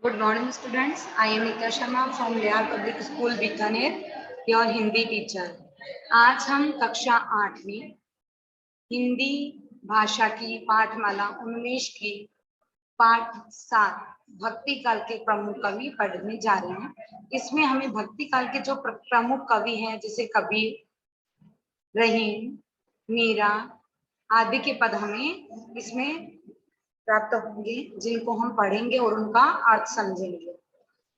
Good morning, students. I am Nika Sharma from Lehar Public School, Bikaner, your Hindi teacher. आज हम कक्षा 8 में हिंदी भाषा की पाठमाला उन्मेष की पाठ 7 भक्ति काल के प्रमुख कवि पढ़ने जा रहे हैं। इसमें हमें भक्ति काल के जो प्रमुख कवि हैं, जैसे कबीर, रहीम, मीरा आदि के पद हमें इसमें प्राप्त होंगे, जिनको हम पढ़ेंगे और उनका अर्थ समझेंगे।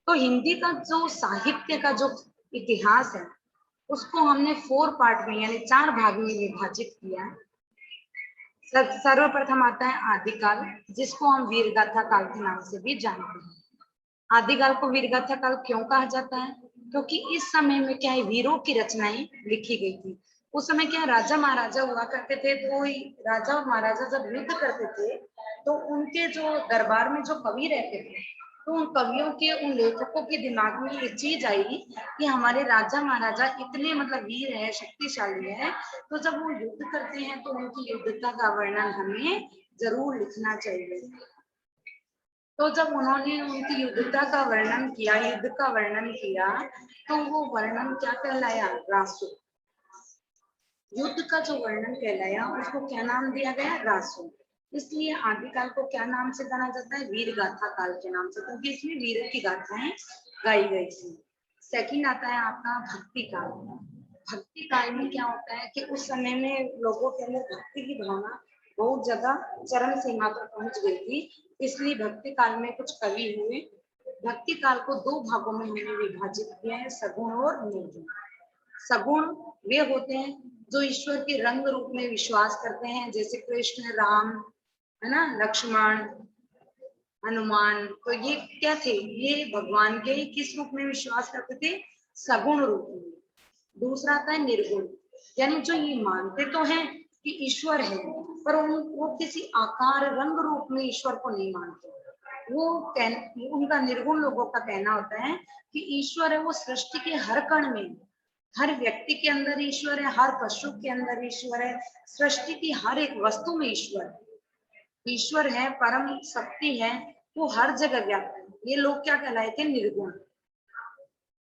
तो हिंदी का जो साहित्य का जो इतिहास है, उसको हमने 4 पार्ट में यानी 4 भाग में विभाजित किया है। सर्वप्रथम आता है आदिकाल, जिसको हम वीरगाथा काल के नाम से भी जानते हैं। आदिकाल को वीरगाथा काल क्यों कहा जाता है? क्योंकि इस समय में क्या है, वीरों की रचनाएं लिखी गई थी। उस समय क्या राजा महाराजा हुआ करते थे, तो राजा और महाराजा जब युद्ध करते थे तो उनके जो दरबार में जो कवि रहते थे, तो उन कवियों के, उन लेखकों के दिमाग में ये चीज आई कि हमारे राजा महाराजा इतने मतलब वीर है, शक्तिशाली है, तो जब वो युद्ध करते हैं तो उनकी युद्धता का वर्णन हमें जरूर लिखना चाहिए। तो जब उन्होंने उनकी युद्धता का वर्णन किया, युद्ध का वर्णन किया, तो वो वर्णन क्या कहलाया? रासो। युद्ध का जो वर्णन कहलाया उसको क्या नाम दिया गया? रासो। इसलिए आदिकाल को क्या नाम से जाना जाता है? वीर गाथा काल के नाम से, क्योंकि इसमें वीरों की गाथाएं गाई गई थी। सेकंड आता है आपका भक्ति काल। भक्ति काल में क्या होता है कि उस समय में लोगों के अंदर भक्ति की भावना बहुत ज्यादा चरम सीमा पर पहुंच गई थी, इसलिए भक्ति काल में कुछ कवि हुए। भक्ति काल को 2 भागों में मैंने विभाजित किया है, सगुण और निर्गुण। सगुण वे होते हैं जो ईश्वर के रंग रूप में विश्वास करते हैं, जैसे कृष्ण, राम, है ना, लक्ष्मण, हनुमान। तो ये क्या थे? ये भगवान के किस रूप में विश्वास करते थे? सगुण रूप में। दूसरा आता है निर्गुण, यानी जो ये मानते तो हैं कि ईश्वर है, पर वो किसी आकार, रंग रूप में ईश्वर को नहीं मानते। उनका निर्गुण लोगों का कहना होता है कि ईश्वर है वो सृष्टि के हर कण में, हर व्यक्ति के अंदर ईश्वर है, हर पशु के अंदर ईश्वर है, सृष्टि की हर एक वस्तु में ईश्वर है। ईश्वर है, परम शक्ति है, वो हर जगह व्याप्त है। ये लोग क्या कहलाए थे? निर्गुण।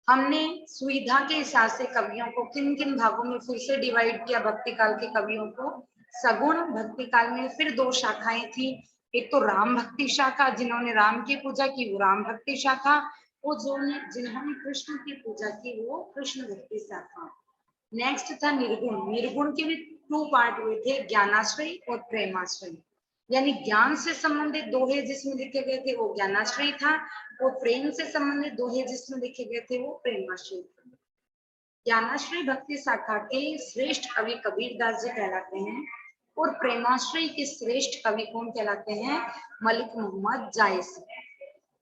हमने सुविधा के हिसाब से कवियों को किन किन भागों में फिर से डिवाइड किया? भक्ति काल के कवियों को सगुण भक्ति काल में फिर 2 शाखाएं थी। एक तो राम भक्ति शाखा, जिन्होंने राम की पूजा की वो राम भक्ति शाखा, और जिन्होंने कृष्ण की पूजा की वो कृष्ण भक्ति शाखा। नेक्स्ट था निर्गुण। निर्गुण के भी 2 पार्ट हुए थे, ज्ञानाश्रय और प्रेमाश्रय। यानी ज्ञान से संबंधित दोहे जिसमें लिखे गए थे वो ज्ञानाश्रय था, और प्रेम से संबंधित दोहे जिसमें लिखे गए थे वो प्रेमाश्रय था। ज्ञानाश्रय भक्ति शाखा के श्रेष्ठ कवि कबीरदास जी कहलाते हैं, और प्रेमाश्रय के श्रेष्ठ कवि कौन कहलाते हैं? मलिक मोहम्मद जायसी।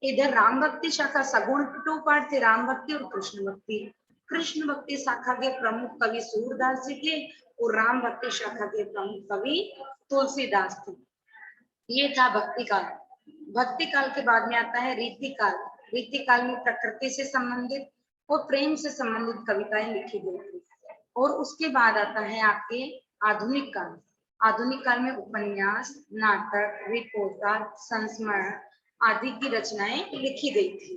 इधर राम भक्ति शाखा सगुण 2 पार्ट थे, राम भक्ति और कृष्ण भक्ति। कृष्ण भक्ति शाखा के प्रमुख कवि सूरदास जी थे, और राम भक्ति शाखा के प्रमुख कवि तुलसीदास थे। ये था भक्ति काल। भक्ति काल के बाद में आता है रीति काल। रीति काल में प्रकृति से संबंधित और प्रेम से संबंधित कविताएं लिखी गई थी। और उसके बाद आता है आपके आधुनिक काल। आधुनिक काल में उपन्यास, नाटक, रिपोर्टर, संस्मरण आदि की रचनाएं लिखी गई थी।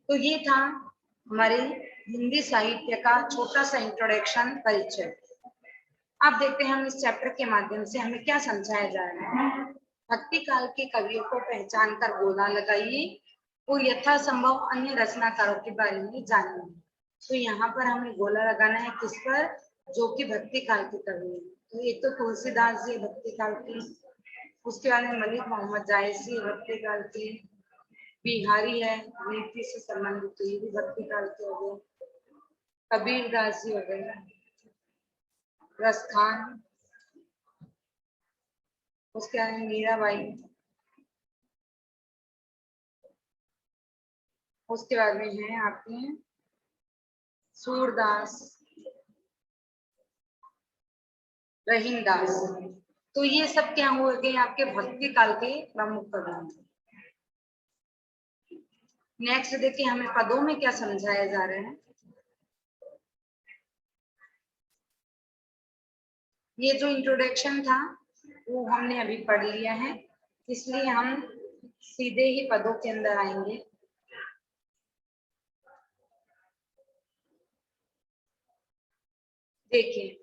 तो ये था हमारे हिंदी साहित्य का छोटा सा इंट्रोडक्शन, परिचय। अब देखते हैं हम इस चैप्टर के माध्यम से हमें क्या समझाया जा रहा है। भक्ति काल के कवियों को पहचान कर गोला लगाइए और यथासंभव अन्य रचनाकारों के बारे में जानिए। तो यहाँ पर हमें गोला लगाना है किस पर? जो कि भक्ति काल के कवि हैं। तो एक तो तुलसीदास जी भक्ति काल के, उसके बाद में मलिक मोहम्मद जायसी भक्ति काल के, बिहारी है नीति से संबंधित, तो ये भी भक्ति काल के हो गए, कबीरदास जी हो गए, प्रस्थान, उसके बाद में मीराबाई, उसके बाद में है आपके सूरदास, रहीमदास। तो ये सब क्या हो गए? आपके भक्ति काल के प्रमुख कवि। नेक्स्ट देखिए हमें पदों में क्या समझाया जा रहा है। ये जो इंट्रोडक्शन था वो हमने अभी पढ़ लिया है, इसलिए हम सीधे ही पदों के अंदर आएंगे। देखिए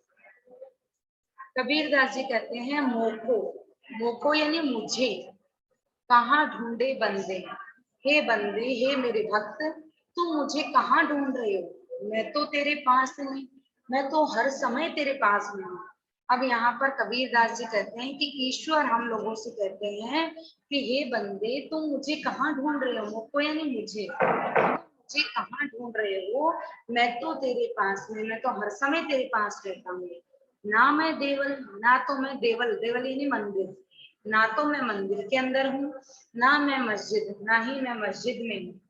कबीरदास जी कहते हैं मोको, मोको यानी मुझे कहाँ ढूंढे बंदे, हे बंदे हे मेरे भक्त तुम मुझे कहाँ ढूंढ रहे हो, मैं तो तेरे पास नहीं, मैं तो हर समय तेरे पास में हूँ। अब यहाँ पर कबीरदास जी कहते हैं कि ईश्वर हम लोगों से कहते हैं कि हे बंदे तुम मुझे कहाँ ढूंढ रहे हो, मुझको यानी मुझे कहाँ ढूंढ रहे हो, मैं तो तेरे पास में, मैं तो हर समय तेरे पास रहता हूँ। ना मैं देवल, ना तो मैं देवल, देवल यानी मंदिर, ना तो मैं मंदिर के अंदर हूँ, ना मैं मस्जिद, ना ही मैं मस्जिद में हूँ,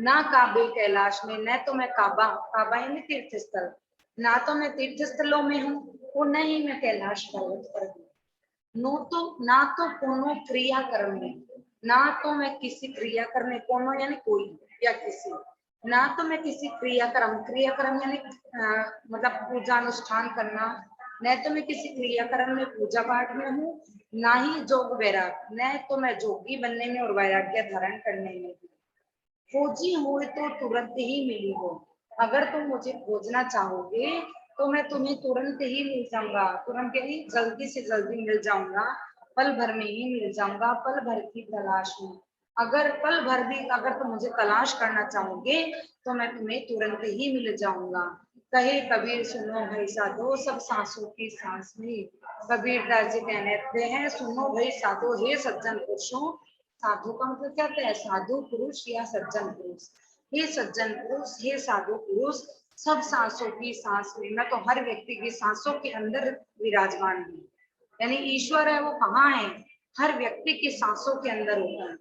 ना काबे कैलाश में, न तो मैं काबा, काबा यानी तीर्थ स्थल, ना तो मैं तीर्थ स्थलों में हूँ और न ही मैं कैलाश पर्वत पर हूँ। नो तो ना तो कोनो क्रिया कर्म में, ना तो मैं किसी क्रिया कर्म में, कोनो यानी कोई या किसी, ना तो मैं किसी क्रियाक्रम, क्रियाक्रम यानी मतलब पूजा अनुष्ठान करना, न तो मैं किसी क्रियाक्रम में पूजा पाठ में हूँ, ना ही जोग वैराग, न तो मैं जोगी बनने में और वैराग्य धारण करने में हूँ। खोजी हुए तो तुरंत ही मिली हो, अगर तुम मुझे खोजना चाहोगे तो मैं तुम्हें तुरंत ही मिल जाऊंगा, तुरंत यानी जल्दी से जल्दी मिल जाऊंगा, पल भर में ही मिल जाऊंगा, पल भर की तलाश में, अगर पल भर भी अगर तुम मुझे तलाश करना चाहोगे तो मैं तुम्हें तुरंत ही मिल जाऊंगा। कहे कबीर सुनो भाई साधो सब सांसों की सांस में, कबीर दास जी कहते हैं सुनो भाई साधो हे सज्जन पुरुषों, साधु का मतलब क्या होता है, साधु पुरुष या सज्जन पुरुष, हे सज्जन पुरुष हे साधु पुरुष, सब सांसों की सांस में, मैं तो हर व्यक्ति की सांसों के अंदर विराजमान हूँ, यानी ईश्वर है वो कहाँ है, हर व्यक्ति की सांसों के अंदर होता है।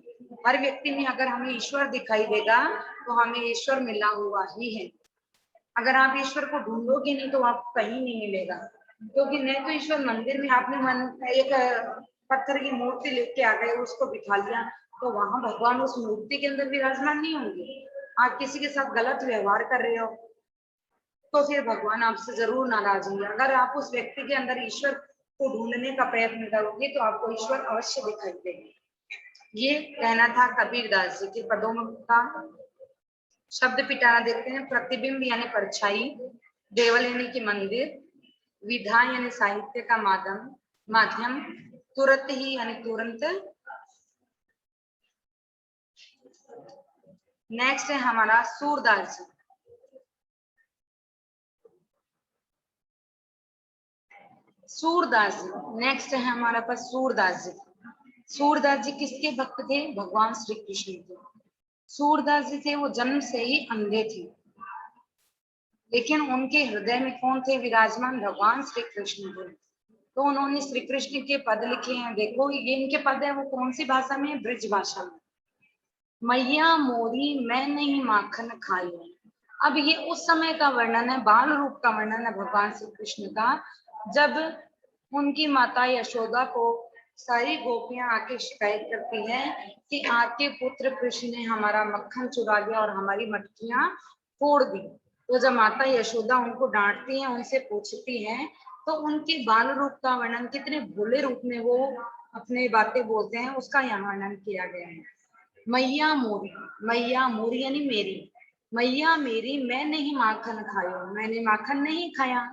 हर व्यक्ति में अगर हमें ईश्वर दिखाई देगा तो हमें ईश्वर मिला हुआ ही है। अगर आप ईश्वर को ढूंढोगे नहीं तो आपको कहीं नहीं मिलेगा, क्योंकि नहीं तो ईश्वर मंदिर में आपने मन एक पत्थर की मूर्ति लेके आ गए उसको बिठा लिया तो वहां भगवान उस मूर्ति के अंदर विराजमान नहीं होंगे। आप किसी के साथ गलत व्यवहार कर रहे हो तो फिर भगवान आपसे जरूर नाराज होंगे। अगर आप उस व्यक्ति के अंदर ईश्वर को ढूंढने का प्रयत्न करोगे तो आपको ईश्वर अवश्य दिखाई देंगे। ये कहना था कबीरदास जी के पदों का। शब्द पिटारा देखते हैं, प्रतिबिंब यानी परछाई, देवल यानी कि मंदिर, विधा यानी साहित्य का माध्यम माध्यम, तुरंत ही यानी तुरंत। नेक्स्ट है हमारा सूरदास जी। सूरदास जी नेक्स्ट है हमारा पास सूरदास जी। सूरदास जी किसके भक्त थे, भगवान श्री कृष्ण के। सूरदास जी थे वो जन्म से ही अंधे थे, लेकिन उनके हृदय में कौन थे विराजमान, भगवान श्री कृष्ण थे। तो उन्होंने श्री कृष्ण के पद लिखे हैं, देखो ये इनके पद है, वो कौन सी भाषा में है, ब्रिज भाषा में। मैया मोरी मैं नहीं माखन खाई। अब ये उस समय का वर्णन है, बाल रूप का वर्णन है भगवान श्री कृष्ण का, जब उनकी माता यशोदा को सारी गोपियां आके शिकायत करती हैं कि आपके पुत्र कृष्ण ने हमारा मक्खन चुरा लिया और हमारी मटकियां फोड़ दी। तो जब माता यशोदा उनको डांटती हैं, उनसे पूछती हैं, तो उनके बाल रूप का वर्णन, कितने भोले रूप में वो अपने बातें बोलते हैं, उसका यहाँ वर्णन किया गया है। मैया मोरी, मैया मोरी यानी मेरी, मैया मेरी मैं नहीं माखन खायो, मैंने माखन नहीं खाया।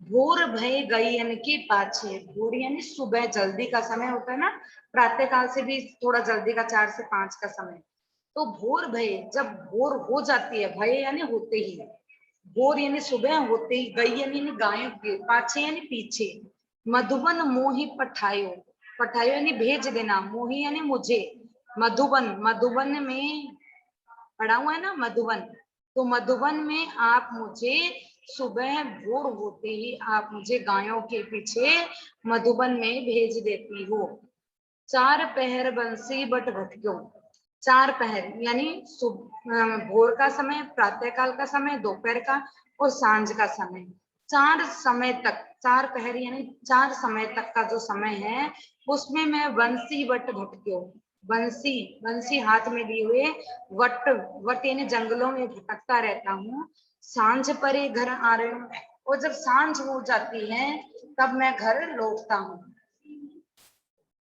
भोर भय गयन के पाछे, भोर यानी सुबह, जल्दी का समय होता है ना, प्रातः काल से भी थोड़ा जल्दी का 4 से 5 का समय। तो भोर भय, जब भोर हो जाती है, भय यानी होते ही, भोर यानी सुबह होते ही, गई यानी गायों के, पाछे यानी पीछे, मधुबन मोहि पठायो, पठायो यानी भेज देना, मोहि यानी मुझे, मधुबन, मधुबन में पढ़ा हुआ है ना मधुबन, तो मधुबन में आप मुझे सुबह भोर होते ही आप मुझे गायों के पीछे मधुबन में भेज देती हो। चार पहर बंसी बट भटक्यो, चार पहर यानी भोर का समय, प्रातः काल का समय, दोपहर का और सांझ का समय, चार समय तक, चार पहर यानी 4 समय तक का जो समय है उसमें मैं बंसी बट भटक्यो, बंसी, बंसी हाथ में लिए हुए, वट, वट यानी जंगलों में भटकता रहता हूँ, सांझ परे घर आ रहे हूँ, और जब सांझ हो जाती है तब मैं घर लौटता हूँ।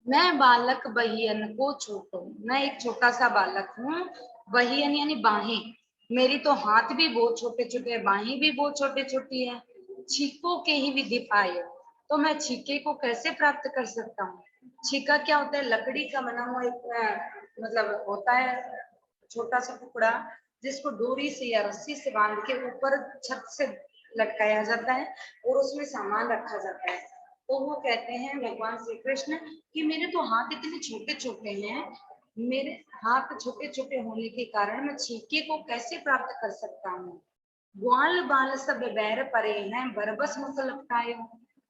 मैं बालक बहियन को छूटो, मैं एक छोटा सा बालक हूँ, बहियन यानी बाहें, मेरी तो हाथ भी बहुत छोटे छोटे है, बाहें भी बहुत छोटे छोटी है, छीको के ही विधि पाए। तो मैं छीके को कैसे प्राप्त कर सकता हूँ? छीका क्या होता है? लकड़ी का बना हुआ एक मतलब होता है छोटा सा टुकड़ा, जिसको डोरी से या रस्सी से बांध के ऊपर छत से लटकाया जाता है और उसमें सामान रखा जाता है। तो वो कहते हैं भगवान श्री कृष्ण कि मेरे तो हाथ इतने छोटे छोटे हैं, मेरे हाथ छोटे छोटे होने के कारण मैं छीके को कैसे प्राप्त कर सकता हूँ? ग्वाल बाल सब बैर परे हैं, बरबस मुख लपटाए।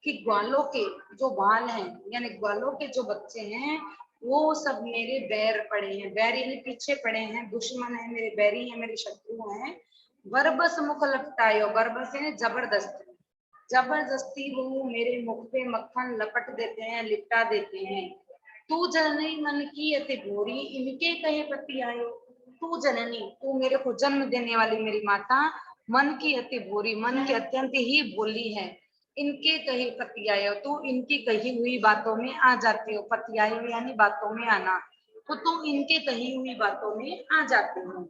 कि ग्वालों के जो बाल हैं, यानी ग्वालों के जो बच्चे हैं, वो सब मेरे बैर पड़े हैं। बैर यानी पीछे पड़े हैं, दुश्मन है, मेरे बैरी हैं, मेरे शत्रु हैं। बरबस मुख लपटायो, बरबस यानी जबरदस्ती, जबरदस्ती वो मेरे मुख पे मक्खन लपट देते हैं, लिपटा देते हैं। तू जननी मन की अति भोरी, इनके कहे पति आयो। तू जननी, तू मेरे को जन्म देने वाली मेरी माता, मन की अति भोरी, मन की अत्यंत ही भोली है। इनके कहे पति आयो, तू इनकी कही हुई बातों में आ जाते हो। पति आयो यानी बातों में आना, तो तू इनके कही हुई बातों में आ जाते हो।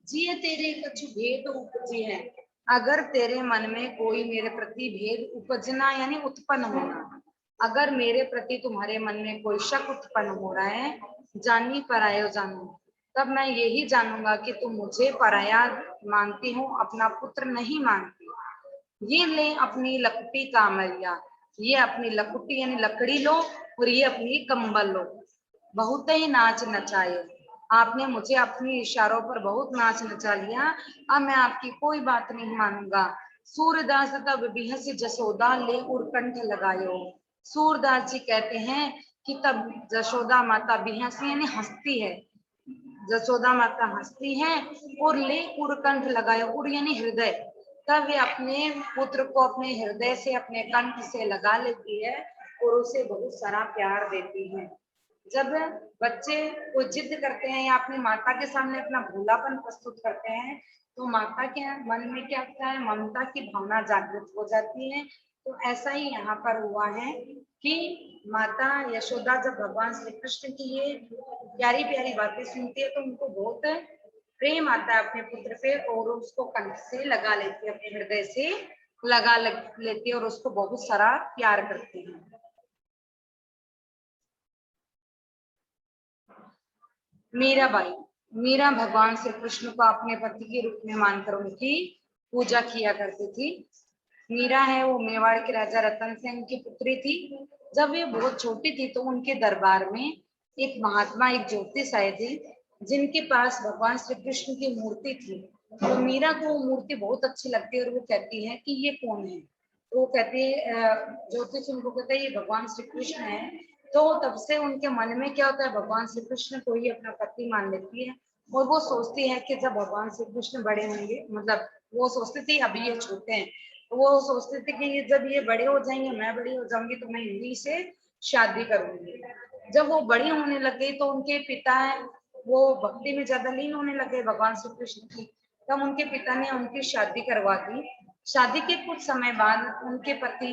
जिये तेरे कछु भेद उपजे है, अगर तेरे मन में कोई मेरे प्रति भेद उपजना यानी उत्पन्न होना, अगर मेरे प्रति तुम्हारे मन में कोई शक उत्पन्न हो रहा है, जानी परायो जानो, तब मैं यही जानूंगा कि तुम मुझे पराया मानती हो, अपना पुत्र नहीं मानती। ये ले अपनी लकड़ी कामरिया, ये अपनी लकुटी यानी लकड़ी लो और ये अपनी कंबल लो। बहुत ही नाच नचाए, आपने मुझे अपनी इशारों पर बहुत नाच नचा लिया, अब मैं आपकी कोई बात नहीं मानूंगा। सूरदास तब बिहस जसोदा ले उरकंठ लगायो। सूरदास जी कहते हैं कि तब जशोदा माता बिहस यानी हंसती है, जसोदा माता हंसती है और ले उरकंठ लगायो, उर यानी हृदय। तब वे अपने पुत्र को अपने हृदय से, अपने कंठ से लगा लेती है और उसे बहुत सारा प्यार देती है। जब बच्चे कोई जिद करते हैं या अपनी माता के सामने अपना भोलापन प्रस्तुत करते हैं, तो माता के मन में क्या होता है? ममता की भावना जागृत हो जाती है। तो ऐसा ही यहाँ पर हुआ है कि माता यशोदा जब भगवान श्री कृष्ण की ये प्यारी प्यारी बातें सुनती है, तो उनको बहुत प्रेम आता है अपने पुत्र पे और उसको कंठ से लगा लेती है, अपने हृदय से लगा लेती है और उसको बहुत सारा प्यार करती है। मीराबाई, मीरा भगवान श्री कृष्ण को अपने पति के रूप में मानकर उनकी पूजा किया करती थी। मीरा है वो मेवाड़ के राजा रतन सेन की पुत्री थी। जब ये बहुत छोटी थी तो उनके दरबार में एक महात्मा, एक ज्योतिष आए थे, जिनके पास भगवान श्री कृष्ण की मूर्ति थी। तो मीरा को वो मूर्ति बहुत अच्छी लगती है और वो कहती है कि ये कौन है? तो वो कहती है, ज्योतिष उनको कहता है ये भगवान श्री कृष्ण है। तो तब से उनके मन में क्या होता है? भगवान श्री कृष्ण को ही अपना पति मान लेती है और वो सोचती है कि जब भगवान श्री कृष्ण बड़े होंगे, मतलब वो सोचती थी अभी ये छोटे हैं, तो वो सोचते थे कि जब ये बड़े हो जाएंगे, मैं बड़ी हो जाऊंगी, तो मैं इन्हीं से शादी करूंगी। जब वो बड़ी होने लग गई तो उनके पिता वो भक्ति में ज्यादा लीन होने लगे भगवान श्री कृष्ण की। तब उनके पिता ने उनकी शादी करवा दी। शादी के कुछ समय बाद उनके पति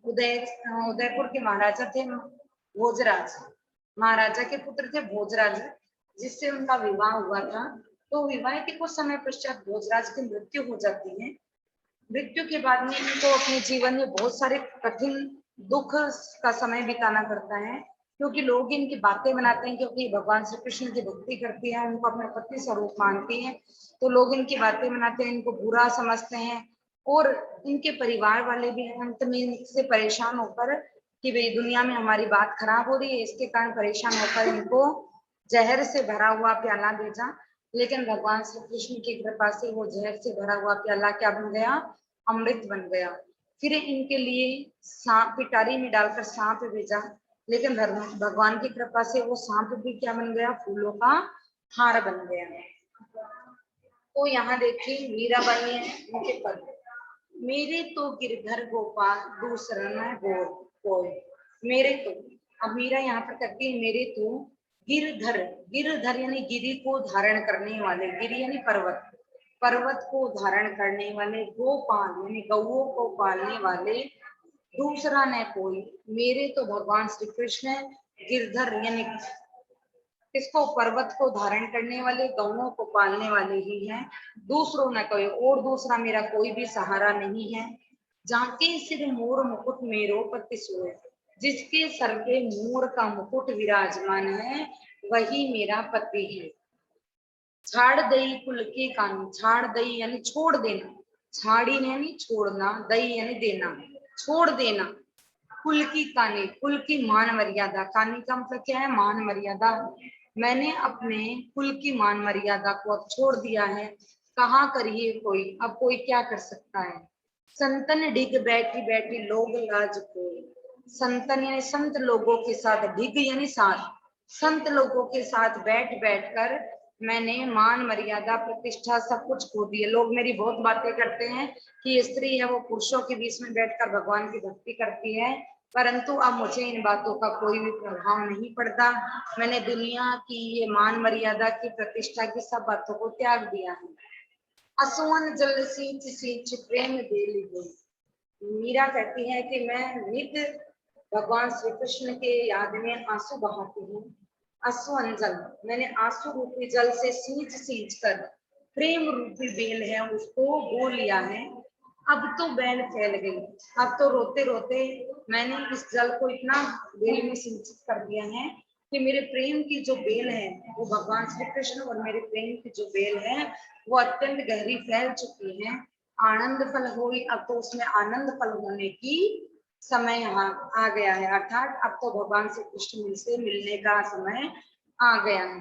उदयपुर के महाराजा थे भोजराज, महाराजा के पुत्र थे भोजराज, जिससे उनका विवाह हुआ था। तो विवाह के कुछ समय पश्चात भोजराज की मृत्यु हो जाती है। मृत्यु के बाद में इनको अपने जीवन में बहुत सारे कठिन दुख का समय बिताना पड़ता है, क्योंकि लोग इनकी बातें बनाते हैं, क्योंकि भगवान श्री कृष्ण की भक्ति करती है, उनको अपने पति स्वरूप मानती है, तो लोग इनकी बातें बनाते हैं, इनको बुरा समझते हैं। और इनके परिवार वाले भी अंत में इनसे परेशान होकर कि भाई दुनिया में हमारी बात खराब हो रही है, इसके कारण परेशान होकर इनको जहर से भरा हुआ प्याला भेजा। लेकिन भगवान श्री कृष्ण की कृपा से वो जहर से भरा हुआ प्याला क्या बन गया? अमृत बन गया। फिर इनके लिए सांप पिटारी में डालकर सांप भेजा, लेकिन भगवान की कृपा से वो सांप भी क्या बन गया? फूलों का हार बन गया। तो यहाँ देखिए मीराबाई है, उनके पद, मेरे तो गिरधर गोपाल दूसरा न गोर कोई। मेरे तो, अब मीरा यहाँ पर कहती है मेरे तो गिरधर, गिरधर यानी गिरी को धारण करने वाले, गिरी यानी पर्वत, पर्वत को धारण करने वाले, गोपाल यानी गौओं को पालने वाले, दूसरा न कोई। मेरे तो भगवान श्री कृष्ण गिरधर यानी इसको पर्वत को धारण करने वाले, गौओं को पालने वाले ही हैं, दूसरों न कोई, और दूसरा मेरा कोई भी सहारा नहीं है। जाके सिर मोर मुकुट मेरो पति सोए, जिसके सर पे मोर का मुकुट विराजमान है वही मेरा पति है। छाड़ दई कुल के कान, छाड़ दई यानी छोड़ देना, छाड़ी यानी छोड़ना, दई यानी देना, छोड़ देना। कुल की कानी, कुल की मान मर्यादा, कानी का मतलब क्या है? मान मर्यादा। मैंने अपने कुल की मान मर्यादा को अब छोड़ दिया है, कहाँ करिए कोई, अब कोई क्या कर सकता है। संतन डिग बैठी बैठी लोग लाज कोई, संतन यानी संत लोगों के साथ, डिग यानी साथ, संत लोगों के साथ बैठ बैठ कर मैंने मान मर्यादा प्रतिष्ठा सब कुछ खो दिया। लोग मेरी बहुत बातें करते हैं कि स्त्री है वो पुरुषों के बीच में बैठकर भगवान की भक्ति करती है, परंतु अब मुझे इन बातों का कोई भी प्रभाव नहीं पड़ता। मैंने दुनिया की ये मान मर्यादा की प्रतिष्ठा की सब बातों को त्याग दिया है। असुवन जल सींच सींच प्रेम दे ली गई। मीरा कहती है कि मैं नित्य भगवान श्री कृष्ण के याद में आंसू बहाती हूँ। असुवन जल, मैंने आंसू रूपी जल से सींच सींच कर प्रेम रूपी बेल है उसको बो लिया है। अब तो बेल फैल गई, अब तो रोते रोते मैंने इस जल को इतना बेल में सिंचित कर दिया है कि मेरे प्रेम की जो बेल है वो भगवान श्री कृष्ण और मेरे प्रेम की जो बेल है वो अत्यंत गहरी फैल चुकी है। आनंद फल हुई, अब तो उसमें आनंद फल होने की समय यहाँ आ गया है, अर्थात अब तो भगवान श्री कृष्ण से मिलने का समय आ गया है।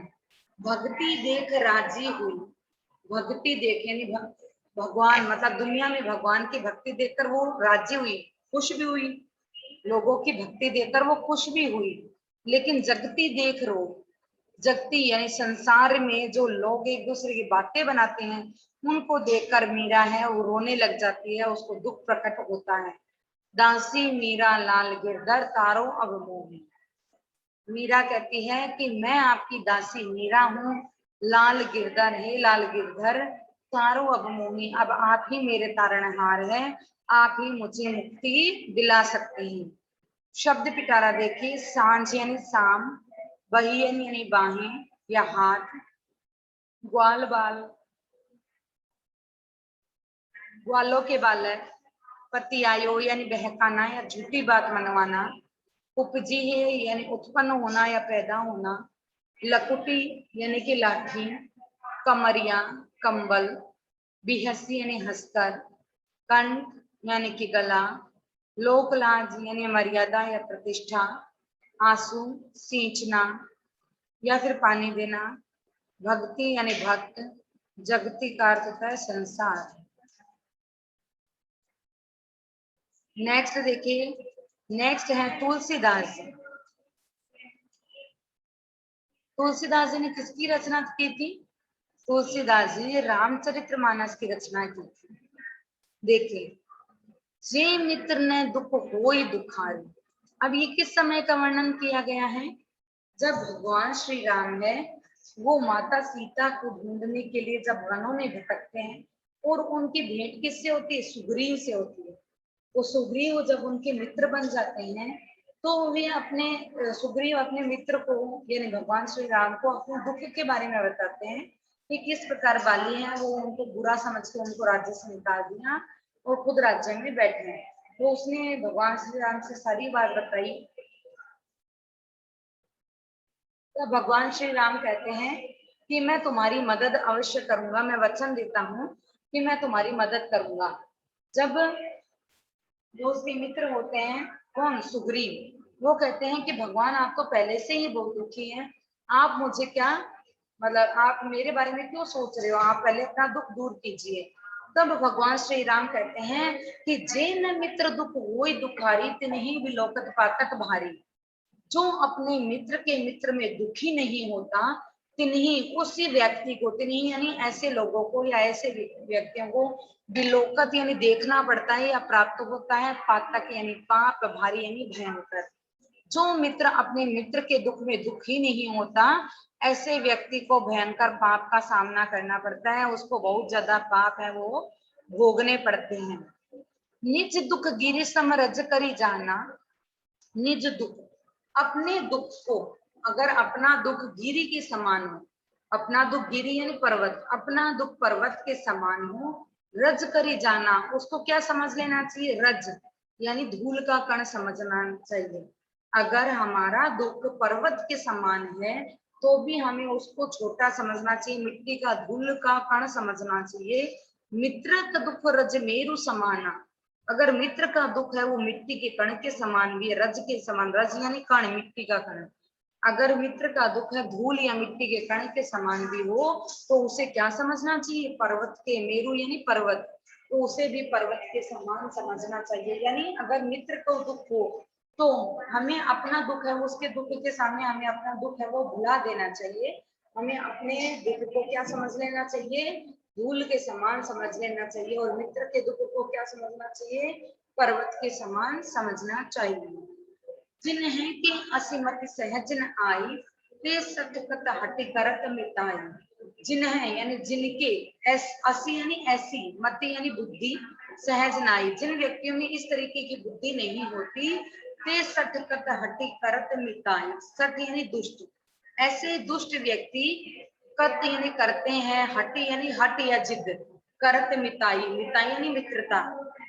भक्ति देख राजी हुई, भक्ति देख यानी भगवान मतलब दुनिया में भगवान की भक्ति देखकर वो राजी हुई, खुश भी हुई, लोगों की भक्ति देखकर वो खुश भी हुई। लेकिन जगती देख रो, जगती यानी संसार में जो लोग एक दूसरे की बातें बनाते हैं उनको देखकर मीरा है वो रोने लग जाती है, उसको दुख प्रकट होता है। दासी मीरा लाल गिरधर तारो अब मोही, मीरा कहती है कि मैं आपकी दासी मीरा हूँ, लाल गिरधर है, लाल गिरधर तारो अब मोही, अब आप ही मेरे तारणहार हैं, आप ही मुझे मुक्ति दिला सकते हैं। शब्द पिटारा देखिए, सांझ यानी शाम, बहियन यानी बाहें या हाथ, ग्वाल बाल ग्वालों के बालक, पतियायो यानी बहकाना या झूठी बात मनवाना, उपजी है यानी उत्पन्न होना या पैदा होना, लकुटी यानी कि लाठी, कमरिया कंबल, बिहसी यानी हंसकर, कंठ यानी कि गला, लोकलाज यानी मर्यादा या प्रतिष्ठा, आंसू सींचना या फिर पानी देना, भक्ति यानी भक्त, जगती का अर्थ होता है संसार। नेक्स्ट देखिए, नेक्स्ट है तुलसीदास जी। तुलसीदास जी ने किसकी रचना की थी? तुलसीदास जी रामचरितमानस की रचना की थी। देखिए, जे मित्र ने दुख होई दुखारी, अब ये किस समय का वर्णन किया गया है? जब भगवान श्री राम है वो माता सीता को ढूंढने के लिए जब वनों में भटकते हैं और उनकी भेंट किससे होती है? सुग्रीव से होती है। वो सुग्रीव जब उनके मित्र बन जाते हैं तो वे अपने सुग्रीव अपने मित्र को यानी भगवान श्री राम को अपने दुख के बारे में बताते हैं कि किस प्रकार बाली है वो उनको बुरा समझ के उनको राज्य से निकाल दिया और खुद राज्य में बैठे हैं। तो उसने भगवान श्री राम से सारी बात बताई। तो भगवान श्री राम कहते हैं कि मैं तुम्हारी मदद अवश्य करूंगा, मैं वचन देता हूँ कि मैं तुम्हारी मदद करूंगा। जब जो उसके मित्र होते हैं, कौन? सुग्रीव, वो कहते हैं कि भगवान आप तो पहले से ही बहुत दुखी हैं, आप मुझे क्या मतलब आप मेरे बारे में क्यों सोच रहे हो, आप पहले अपना दुख दूर कीजिए। तब भगवान श्री राम कहते हैं कि जे न मित्र दुख होई दुखारी तिन्हि बिलोकत पातक भारी, जो अपने मित्र के मित्र में दुखी नहीं होता तिन्ही उसी व्यक्ति को, तिन्ही यानी ऐसे लोगों को या ऐसे व्यक्तियों को विलोकत यानी देखना पड़ता है या प्राप्त होता है पातक यानी पाप, भारी यानी भयंकर। जो मित्र अपने मित्र के दुख में दुखी नहीं होता ऐसे व्यक्ति को भयंकर पाप का सामना करना पड़ता है, उसको बहुत ज्यादा पाप है वो भोगने पड़ते हैं। निज दुख गिरि सम रज करी जाना, निज दुख अपने दुख को, अगर अपना दुख गिरी के समान हो, अपना दुख गिरी यानी पर्वत, अपना दुख पर्वत के समान हो रज करी जाना, उसको क्या समझ लेना चाहिए? रज यानी धूल का कण समझना चाहिए। अगर हमारा दुख पर्वत के समान है तो भी हमें उसको छोटा समझना चाहिए, मिट्टी का धूल का कण समझना चाहिए। मित्र का दुख रज मेरु समाना, अगर मित्र का दुख है वो मिट्टी के कण के समान भी है, रज के समान, रज यानी कण, मिट्टी का कण। अगर मित्र का दुख है धूल या मिट्टी के कण के समान भी हो तो उसे क्या समझना चाहिए? पर्वत के, मेरु यानी पर्वत, तो उसे भी पर्वत के समान समझना चाहिए। यानी अगर मित्र को दुख हो तो हमें अपना दुख है उसके दुख के सामने हमें अपना दुख है वो भुला देना चाहिए। हमें अपने दुख को क्या समझ लेना चाहिए? धूल के समान समझ लेना चाहिए। और मित्र के दुख को क्या समझना चाहिए? पर्वत के समान समझना चाहिए। जिन्हें की असीमत सहज न आई, ते सतकत हटि करत मिटाई। जिन्हें यानी जिनके, असी यानी ऐसी, मति यानी बुद्धि, सहज न आई, जिन व्यक्तियों में इस तरीके की बुद्धि नहीं होती, ते सटकत हटि करत मिटाई। सट यानी दुष्ट, ऐसे दुष्ट व्यक्ति कत यानी करते हैं, हटि यानी हट या जिद, करत मिताई, मिताई यानी मित्रता।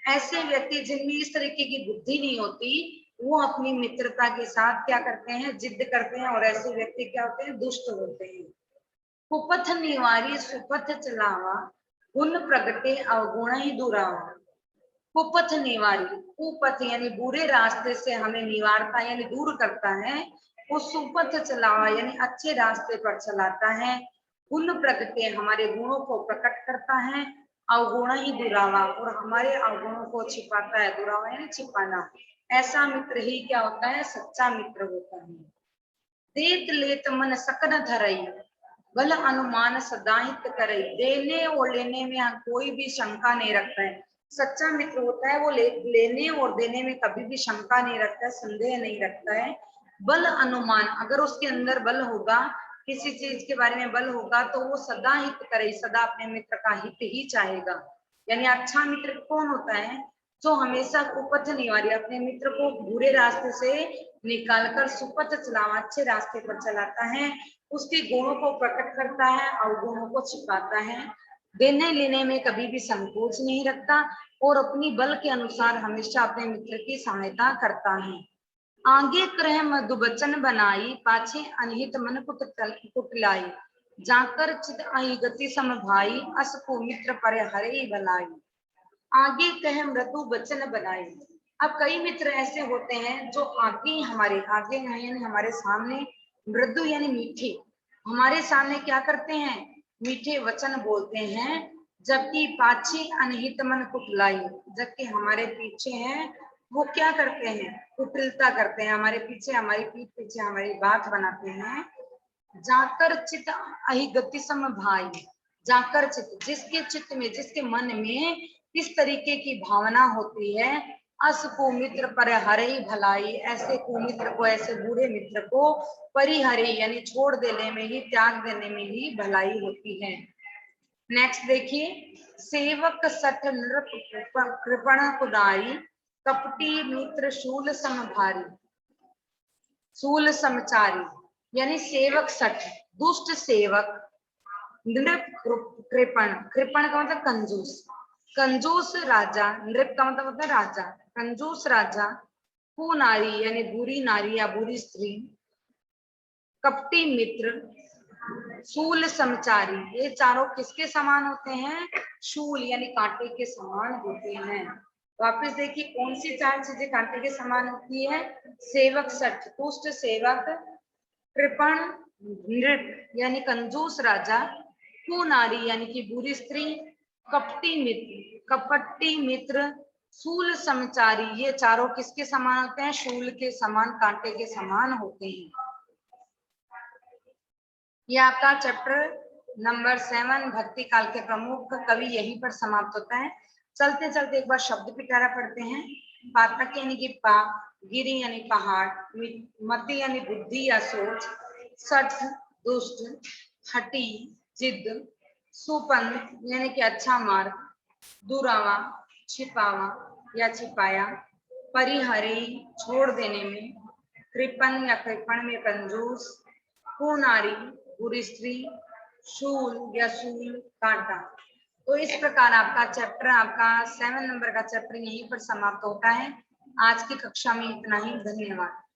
ऐसे व्यक्ति जिनमें इस तरीके की बुद्धि नहीं होती वो अपनी मित्रता के साथ क्या करते हैं? जिद करते हैं। और ऐसे व्यक्ति क्या होते हैं? दुष्ट होते हैं। कुपथ निवारी सुपथ चलावा, गुण प्रगटे अवगुण ही दुरावा। कुपथ निवारी, कुपथ यानी बुरे रास्ते से हमें निवारता यानी दूर करता है। वो सुपथ चलावा यानी अच्छे रास्ते पर चलाता है। गुण प्रगटे हमारे गुणों को प्रकट करता है। अवगुण ही दुरावा, और हमारे अवगुणों को छिपाता है। दुरावा यानी छिपाना। ऐसा मित्र ही क्या होता है? सच्चा मित्र होता है। देत लेत मन सकन धरई, बल अनुमान सदाहित करई। देने और लेने में हम कोई भी शंका नहीं रखता है। सच्चा मित्र होता है वो लेने और देने में कभी भी शंका नहीं रखता है, संदेह नहीं रखता है। बल अनुमान, अगर उसके अंदर बल होगा, किसी चीज के बारे में बल होगा तो वो सदा हित करे, सदा अपने मित्र का हित ही चाहेगा। यानी अच्छा मित्र कौन होता है? जो हमेशा कुपथ निवारी, अपने मित्र को बुरे रास्ते से निकालकर सुपथ चलावा, अच्छे रास्ते पर चलाता है। उसके गुणों को प्रकट करता है, अवगुणों को छिपाता है। देने लेने में कभी भी संकोच नहीं रखता और अपनी बल के अनुसार हमेशा अपने मित्र की सहायता करता है। आगे क्रह मधुबचन बनाई, पाछे अनहित मन कुटलाई। जाकर चित आई गति सम भाई, अस को मित्र पर हरे भलाई। आगे कह मृदु वचन बनाए। अब कई मित्र ऐसे होते हैं जो आगे, हमारे आगे यानी हमारे सामने, मृदु यानी मीठे, हमारे सामने क्या करते हैं? मीठे वचन बोलते हैं। जबकि पाछे अनहित मन कुटलाई, जबकि हमारे पीछे हैं वो क्या करते हैं? कुटिलता करते हैं, हमारे पीछे, हमारी पीठ पीछे हमारी बात बनाते हैं। जाकर चित अहि गति सम भाई, जाकर चित, जिसके चित्त में, जिसके मन में किस तरीके की भावना होती है, अस कुमित्र पर हरे ही भलाई, ऐसे कुमित्र को, ऐसे बुरे मित्र को परिहरे यानी छोड़ देने में ही, त्याग देने में ही भलाई होती है। नेक्स्ट देखिए, सेवक सठ नृप कृपण कुदारी, कपटी मित्र शूल समभारी। शूल समचारी यानी सेवक सठ, दुष्ट सेवक, नृप कृपण, कृपण का मतलब कंजूस, कंजूस राजा, नृप का मतलब होता है राजा, कंजूस राजा, कुनारी यानी बुरी नारी या बुरी स्त्री, कपटी मित्र, शूल समचारी, ये चारों किसके समान होते हैं? शूल यानी कांटे के समान होते हैं। वापस देखिए कौन सी चार चीजें कांटे के समान होती है? सेवक सठ, दुष्ट सेवक, कृपण नृप यानी कंजूस राजा, कुनारी यानी कि बुरी स्त्री, कपटी मित्र, कपटी मित्र, शूल समचारी, ये चारों किसके समान होते हैं? शूल के समान, कांटे के समान होते हैं। ये आपका चैप्टर नंबर 7 भक्ति काल के प्रमुख कवि यहीं पर समाप्त होता है। चलते चलते एक बार शब्द पिटारा पढ़ते हैं। पातक यानी कि पाप, गिरी यानी पहाड़, मति यानी बुद्धि या सोच, सठ दुष्ट, हटी जिद, सुपंथ यानी कि अच्छा मार्ग, दुरावा छिपावा या छिपाया, परिहरी छोड़ देने में, कृपण या कृपण में कंजूस, कुनारी बुरी स्त्री, शूल या शूल कांटा। तो इस प्रकार आपका चैप्टर, आपका 7 नंबर का चैप्टर यहीं पर समाप्त होता है। आज की कक्षा में इतना ही। धन्यवाद।